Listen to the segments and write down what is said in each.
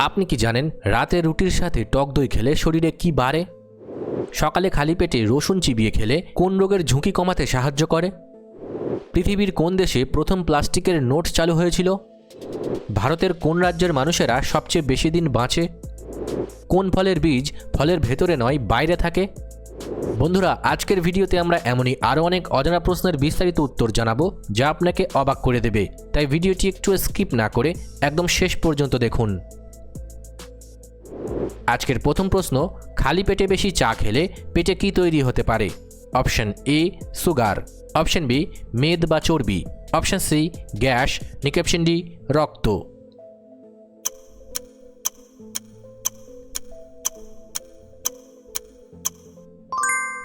আপনি কি জানেন রাতে রুটির সাথে টক দই খেলে শরীরে কি বাড়ে? সকালে খালি পেটে রসুন চিবিয়ে খেলে কোন রোগের ঝুঁকি কমাতে সাহায্য করে? পৃথিবীর কোন দেশে প্রথম প্লাস্টিকের নোট চালু হয়েছিল? ভারতের কোন রাজ্যের মানুষেরা সবচেয়ে বেশি দিন বাঁচে? কোন ফলের বীজ ফলের ভেতরে নয় বাইরে থাকে? বন্ধুরা, আজকের ভিডিওতে আমরা এমনই আরও অনেক অজানা প্রশ্নের বিস্তারিত উত্তর জানাবো যা আপনাকে অবাক করে দেবে। তাই ভিডিওটি একটু স্কিপ না করে একদম শেষ পর্যন্ত দেখুন। আজকের প্রথম প্রশ্ন, খালি পেটে বেশি চা খেলে পেটে কি তৈরি হতে পারে? Option A sugar, option B মেদ বা চর্বি, অপশন সি গ্যাস, নাকি অপশন ডি রক্ত।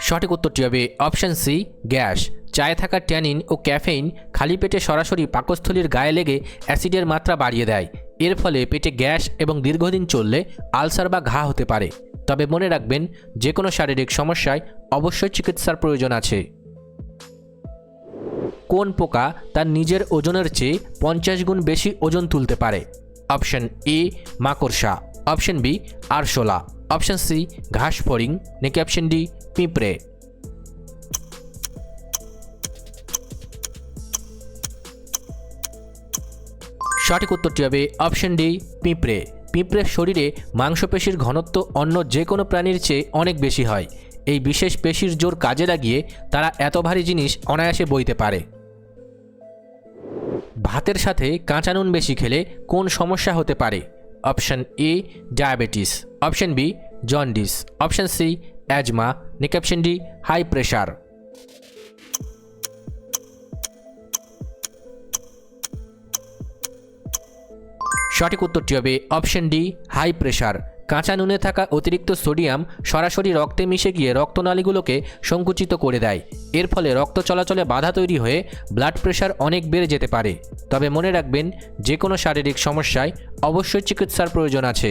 সঠিক উত্তরটি হবে অপশন সি গ্যাস। চায়ে থাকা ট্যানিন ও ক্যাফেইন খালি পেটে সরাসরি পাকস্থলীর গায়ে লেগে অ্যাসিডের মাত্রা বাড়িয়ে দেয়। এর ফলে পেটে গ্যাস এবং দীর্ঘদিন চললে আলসার বা ঘা হতে পারে। তবে মনে রাখবেন, যে কোনো শারীরিক সমস্যায় অবশ্যই চিকিৎসার প্রয়োজন আছে। কোন পোকা তার নিজের ওজনের চেয়ে 50 গুণ বেশি ওজন তুলতে পারে? অপশন এ মাকড়সা, অপশন বি আরশোলা, অপশন সি ঘাস ফড়িং, নাকি অপশন ডি পিঁপড়ে। সঠিক উত্তরটি হবে অপশন ডি পিঁপড়ে। পিঁপড়ের শরীরে মাংসপেশির ঘনত্ব অন্য যে কোনো প্রাণীর চেয়ে অনেক বেশি হয়। এই বিশেষ পেশির জোর কাজে লাগিয়ে তারা এত ভারী জিনিস অনায়াসে বইতে পারে। ভাতের সাথে কাঁচা নুন বেশি খেলে কোন সমস্যা হতে পারে? Option A diabetes, option B jaundice, option C asthma, নাকি অপশন ডি হাই প্রেশার। সঠিক উত্তরটি হবে অপশন ডি হাই প্রেশার। কাঁচা নুনে থাকা অতিরিক্ত সোডিয়াম সরাসরি রক্তে মিশে গিয়ে রক্তনালীগুলোকে সংকুচিত করে দেয়। এর ফলে রক্ত চলাচলে বাধা তৈরি হয়ে ব্লাড প্রেশার অনেক বেড়ে যেতে পারে। তবে মনে রাখবেন, যে কোনো শারীরিক সমস্যায় অবশ্যই চিকিৎসার প্রয়োজন আছে।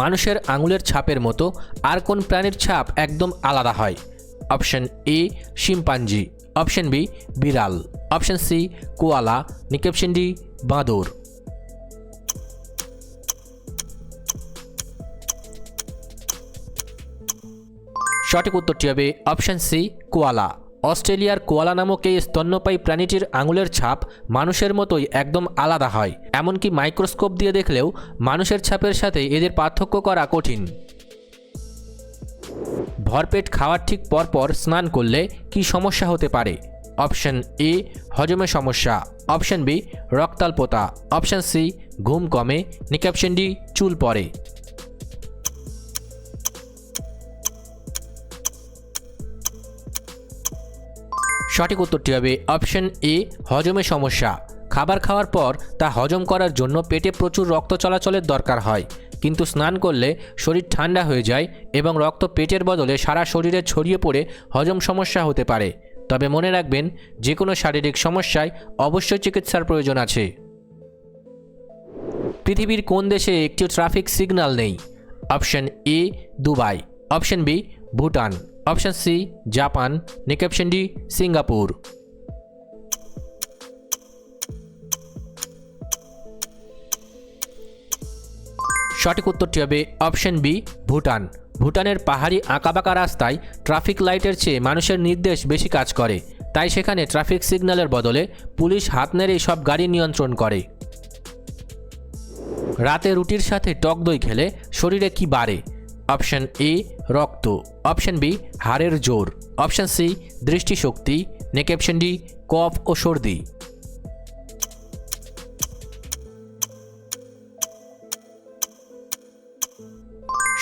মানুষের আঙুলের ছাপের মতো আর কোন প্রাণীর ছাপ একদম আলাদা হয়? Option A chimpanzee, option B বিড়াল, অপশন সি কোয়ালা, নাকি অপশন ডি বাঁদর। সঠিক উত্তরটি হবে অপশন সি কোয়ালা। অস্ট্রেলিয়ার কোয়ালা নামক এই স্তন্যপায়ী প্রাণীটির আঙুলের ছাপ মানুষের মতোই একদম আলাদা হয়। এমনকি মাইক্রোস্কোপ দিয়ে দেখলেও মানুষের ছাপের সাথে এদের পার্থক্য করা কঠিন। ভরপেট খাওয়ার ঠিক পরপর স্নান করলে কি সমস্যা হতে পারে? অপশন এ হজমে সমস্যা, অপশন বি রক্তাল্পতা, অপশন সি ঘুম কমে, নাকি অপশন ডি চুল পড়ে। সঠিক উত্তরটি হবে অপশন এ হজমে সমস্যা। খাবার খাওয়ার পর তা হজম করার জন্য পেটে প্রচুর রক্ত চলাচলের দরকার হয়, কিন্তু স্নান করলে শরীর ঠান্ডা হয়ে যায় এবং রক্ত পেটের বদলে সারা শরীরে ছড়িয়ে পড়ে হজম সমস্যা হতে পারে। তবে মনে রাখবেন, যে কোনো শারীরিক সমস্যায় অবশ্যই চিকিৎসার প্রয়োজন আছে। পৃথিবীর কোন দেশে একটি ট্রাফিক সিগন্যাল নেই? Option A Dubai, option B Bhutan, option C Japan, নাকি অপশন ডি সিঙ্গাপুর। সঠিক উত্তরটি হবে অপশন বি ভুটান। ভুটানের পাহাড়ি আঁকাবাঁকা রাস্তায় ট্রাফিক লাইটের চেয়ে মানুষের নির্দেশ বেশি কাজ করে। তাই সেখানে ট্রাফিক সিগন্যালের বদলে পুলিশ হাত নেড়েই সব গাড়ি নিয়ন্ত্রণ করে। রাতে রুটির সাথে টক দই খেলে শরীরে কি বাড়ে? অপশন এ রক্ত, অপশন বি হাড়ের জোর, অপশন সি দৃষ্টিশক্তি, নাকি অপশন ডি কফ ও সর্দি।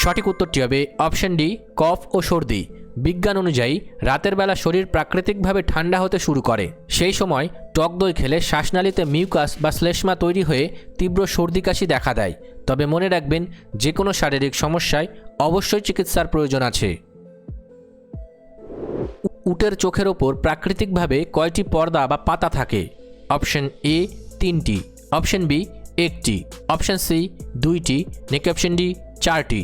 সঠিক উত্তরটি হবে অপশন ডি কফ ও সর্দি। বিজ্ঞান অনুযায়ী রাতের বেলা শরীর প্রাকৃতিকভাবে ঠান্ডা হতে শুরু করে। সেই সময় টক দই খেলে শ্বাসনালীতে মিউকাস বা শ্লেষ্মা তৈরি হয়ে তীব্র সর্দি কাশি দেখা দেয়। তবে মনে রাখবেন, যে কোনো শারীরিক সমস্যায় অবশ্যই চিকিৎসার প্রয়োজন আছে। উটের চোখের ওপর প্রাকৃতিকভাবে কয়টি পর্দা বা পাতা থাকে? অপশন এ 3টি, অপশন বি 1টি, অপশন সি 2টি, নাকি অপশন ডি 4টি।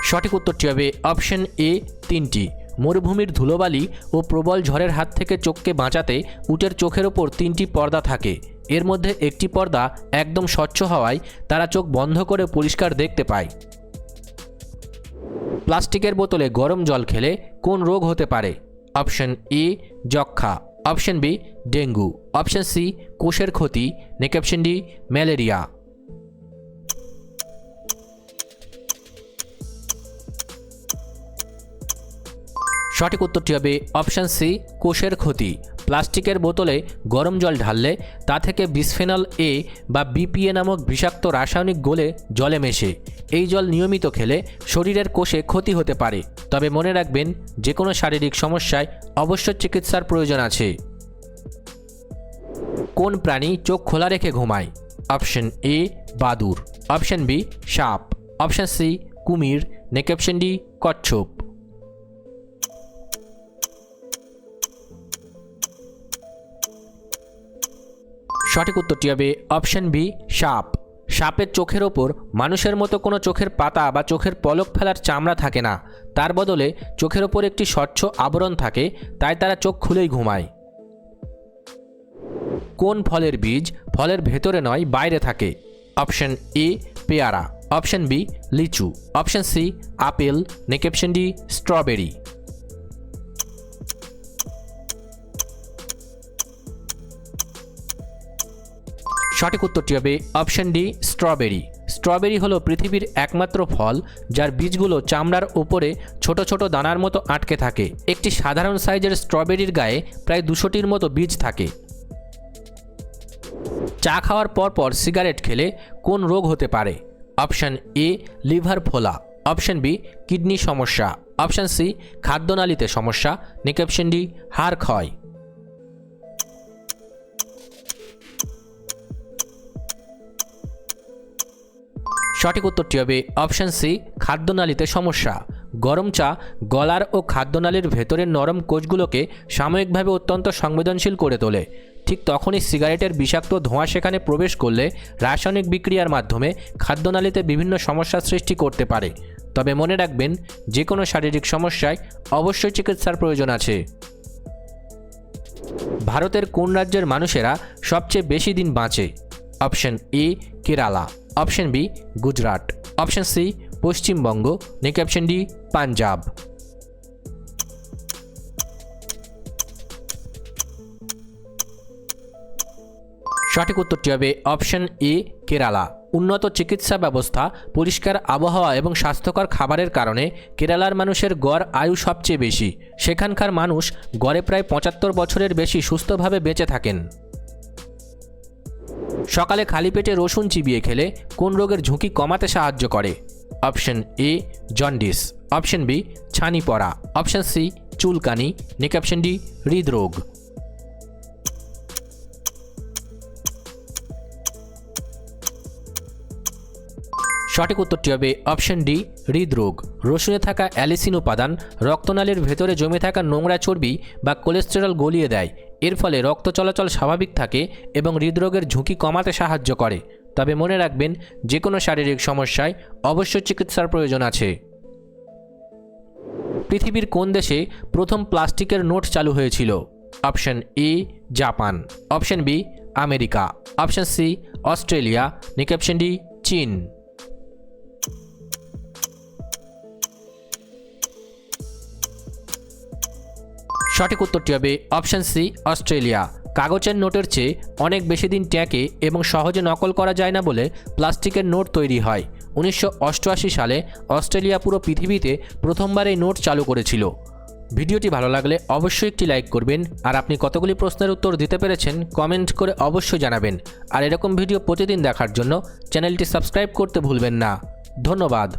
সঠিক উত্তরটি হবে অপশন এ 3টি। মরুভূমির ধুলোবালি ও প্রবল ঝড়ের হাত থেকে চোখকে বাঁচাতে উটের চোখের ওপর 3টি পর্দা থাকে। এর মধ্যে একটি পর্দা একদম স্বচ্ছ হওয়ায় তারা চোখ বন্ধ করে পরিষ্কার দেখতে পায়। প্লাস্টিকের বোতলে গরম জল খেলে কোন রোগ হতে পারে? অপশন এ যক্ষ্মা, option B dengue, option C কোষের ক্ষতি, নাকি অপশন ডি ম্যালেরিয়া। সঠিক উত্তরটি হবে অপশন সি কোষের ক্ষতি। প্লাস্টিকের বোতলে গরম জল ঢাললে তা থেকে বিসফেনল এ বা বিপিএ নামক বিষাক্ত রাসায়নিক গলে জলে মেশে। এই জল নিয়মিত খেলে শরীরের কোষে ক্ষতি হতে পারে। তবে মনে রাখবেন, যে কোনো শারীরিক সমস্যায় অবশ্য চিকিৎসার প্রয়োজন আছে। কোন প্রাণী চোখ খোলা রেখে ঘুমায়? অপশন এ বাদুড়, অপশন বি সাপ, অপশন সি কুমির, নাকি অপশন ডি কচ্ছপ। সঠিক উত্তরটি হবে অপশন বি সাপ। সাপের চোখের ওপর মানুষের মতো কোনো চোখের পাতা বা চোখের পলক ফেলার চামড়া থাকে না। তার বদলে চোখের ওপর একটি স্বচ্ছ আবরণ থাকে, তাই তারা চোখ খুলেই ঘুমায়। কোন ফলের বীজ ফলের ভেতরে নয় বাইরে থাকে? অপশন এ পেয়ারা, অপশন বি লিচু, অপশন সি আপেল, নাকি অপশন ডি স্ট্রবেরি। সঠিক উত্তরটি হবে অপশন ডি স্ট্রবেরি। স্ট্রবেরি হলো পৃথিবীর একমাত্র ফল যার বীজগুলো চামড়ার উপরে ছোট ছোট দানার মতো আটকে থাকে। একটি সাধারণ সাইজের স্ট্রবেরির গায়ে প্রায় 200টির মতো বীজ থাকে। চা খাওয়ার পর সিগারেট খেলে কোন রোগ হতে পারে? অপশন এ লিভার ফোলা, অপশন বি কিডনি সমস্যা, অপশন সি খাদ্যনালীতে সমস্যা, নাকি অপশন ডি হাড় ক্ষয়। সঠিক উত্তরটি হবে অপশন সি খাদ্যনালীতে সমস্যা। গরম চা গলার ও খাদ্যনালীর ভেতরের নরম কোষগুলোকে সাময়িকভাবে অত্যন্ত সংবেদনশীল করে তোলে। ঠিক তখনই সিগারেটের বিষাক্ত ধোঁয়া সেখানে প্রবেশ করলে রাসায়নিক বিক্রিয়ার মাধ্যমে খাদ্যনালীতে বিভিন্ন সমস্যার সৃষ্টি করতে পারে। তবে মনে রাখবেন, যে কোনো শারীরিক সমস্যায় অবশ্যই চিকিৎসার প্রয়োজন আছে। ভারতের কোন রাজ্যের মানুষেরা সবচেয়ে বেশি দিন বাঁচে? Option A Kerala, option B Gujarat, option C Paschimbanga, নাকি অপশন ডি পাঞ্জাব। সঠিক উত্তরটি হবে অপশন এ কেরালা। উন্নত চিকিৎসা ব্যবস্থা, পরিষ্কার আবহাওয়া এবং স্বাস্থ্যকর খাবারের কারণে কেরালার মানুষের গড় আয়ু সবচেয়ে বেশি। সেখানকার মানুষ গড়ে প্রায় 75 বছরের বেশি সুস্থভাবে বেঁচে থাকেন। সকালে খালি পেটে রসুন চিবিয়ে খেলে কোন রোগের ঝুঁকি কমাতে সাহায্য করে? Option A jaundice, option B ছানি পড়া, অপশন সি চুলকানি, নাকি অপশন ডি হৃদরোগ। সঠিক উত্তরটি হবে অপশন ডি হৃদরোগ। রসুনে থাকা অ্যালিসিন উপাদান রক্তনালীর ভেতরে জমে থাকা নোংরা চর্বি বা কোলেস্টেরল গলিয়ে দেয়। এর ফলে রক্ত চলাচল স্বাভাবিক থাকে এবং হৃদরোগের ঝুঁকি কমাতে সাহায্য করে। তবে মনে রাখবেন, যে কোনো শারীরিক সমস্যায় অবশ্যই চিকিৎসার প্রয়োজন আছে। পৃথিবীর কোন দেশে প্রথম প্লাস্টিকের নোট চালু হয়েছিল? Option A Japan, option B America, option C Australia, নাকি অপশন ডি চীন। সঠিক উত্তরটি হবে অপশন সি অস্ট্রেলিয়া। কাগজের নোটের চেয়ে অনেক বেশি দিন টেকে এবং সহজে নকল করা যায় না বলে প্লাস্টিকের নোট তৈরি হয়। 1988 সালে অস্ট্রেলিয়া পুরো পৃথিবীতে প্রথমবার এই নোট চালু করেছিল। ভিডিওটি ভালো লাগলে অবশ্যই একটি লাইক করবেন। আর আপনি কতগুলি প্রশ্নের উত্তর দিতে পেরেছেন কমেন্ট করে অবশ্যই জানাবেন। আর এরকম ভিডিও প্রতিদিন দেখার জন্য চ্যানেলটি সাবস্ক্রাইব করতে ভুলবেন না। ধন্যবাদ।